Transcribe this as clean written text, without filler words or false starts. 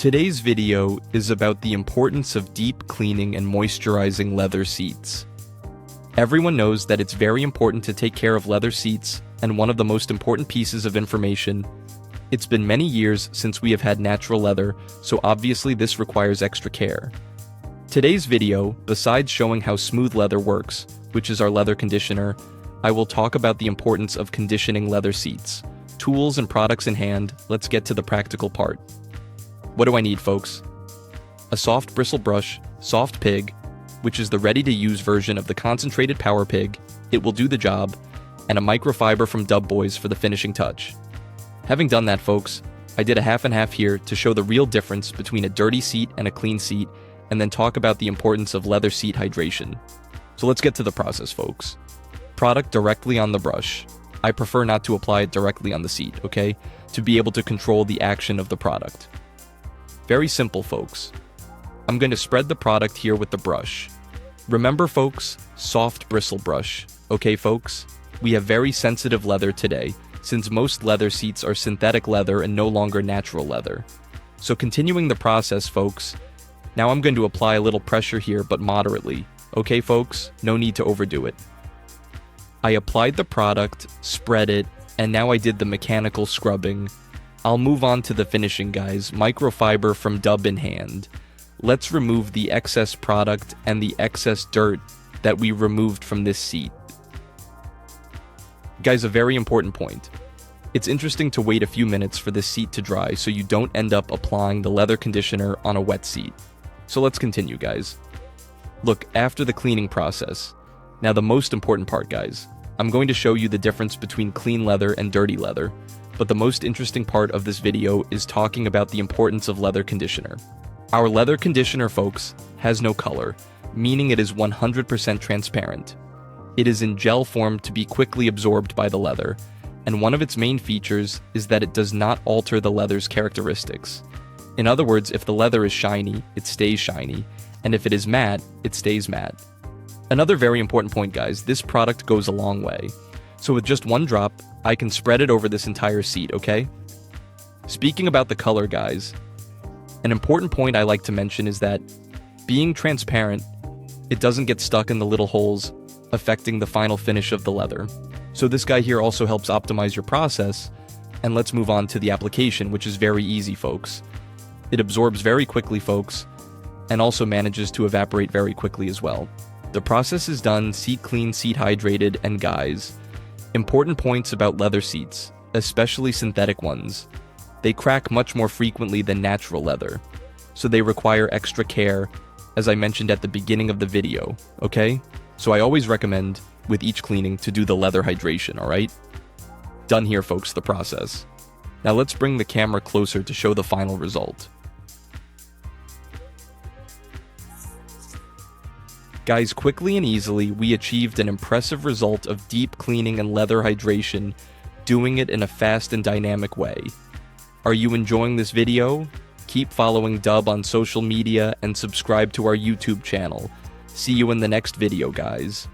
Today's video is about the importance of deep cleaning and moisturizing leather seats. Everyone knows that it's very important to take care of leather seats, and one of the most important pieces of information. It's been many years since we have had natural leather, so obviously this requires extra care. Today's video, besides showing how smooth leather works, which is our leather conditioner, I will talk about the importance of conditioning leather seats. Tools and products in hand, let's get to the practical part. What do I need, folks? A soft bristle brush, Soft Pig, which is the ready-to-use version of the concentrated Power Pig, it will do the job, and a microfiber from Dub Boyz for the finishing touch. Having done that, folks, I did a half and half here to show the real difference between a dirty seat and a clean seat, and then talk about the importance of leather seat hydration. So let's get to the process, folks. Product directly on the brush. I prefer not to apply it directly on the seat, okay? To be able to control the action of the product. Very simple, folks. I'm going to spread the product here with the brush. Remember, folks, soft bristle brush. Okay, folks? We have very sensitive leather today, since most leather seats are synthetic leather and no longer natural leather. So continuing the process, folks, now I'm going to apply a little pressure here, but moderately. Okay, folks? No need to overdo it. I applied the product, spread it, and now I did the mechanical scrubbing. I'll move on to the finishing, guys. Microfiber from Dub in hand. Let's remove the excess product and the excess dirt that we removed from this seat. Guys, a very important point. It's interesting to wait a few minutes for this seat to dry so you don't end up applying the leather conditioner on a wet seat. So let's continue, guys. Look, after the cleaning process. Now the most important part, guys. I'm going to show you the difference between clean leather and dirty leather. But the most interesting part of this video is talking about the importance of leather conditioner. Our leather conditioner, folks, has no color, meaning it is 100% transparent. It is in gel form to be quickly absorbed by the leather, and one of its main features is that it does not alter the leather's characteristics. In other words, if the leather is shiny, it stays shiny, and if it is matte, it stays matte. Another very important point, guys, this product goes a long way. So with just one drop, I can spread it over this entire seat, okay? Speaking about the color, guys, an important point I like to mention is that being transparent, it doesn't get stuck in the little holes, affecting the final finish of the leather. So this guy here also helps optimize your process, and let's move on to the application, which is very easy, folks. It absorbs very quickly, folks, and also manages to evaporate very quickly as well. The process is done, seat clean, seat hydrated, and guys, important points about leather seats, especially synthetic ones. They crack much more frequently than natural leather, so they require extra care, as I mentioned at the beginning of the video, okay? So I always recommend, with each cleaning, to do the leather hydration, alright? Done here, folks, the process. Now let's bring the camera closer to show the final result. Guys, quickly and easily, we achieved an impressive result of deep cleaning and leather hydration, doing it in a fast and dynamic way. Are you enjoying this video? Keep following Dub on social media and subscribe to our YouTube channel. See you in the next video, guys.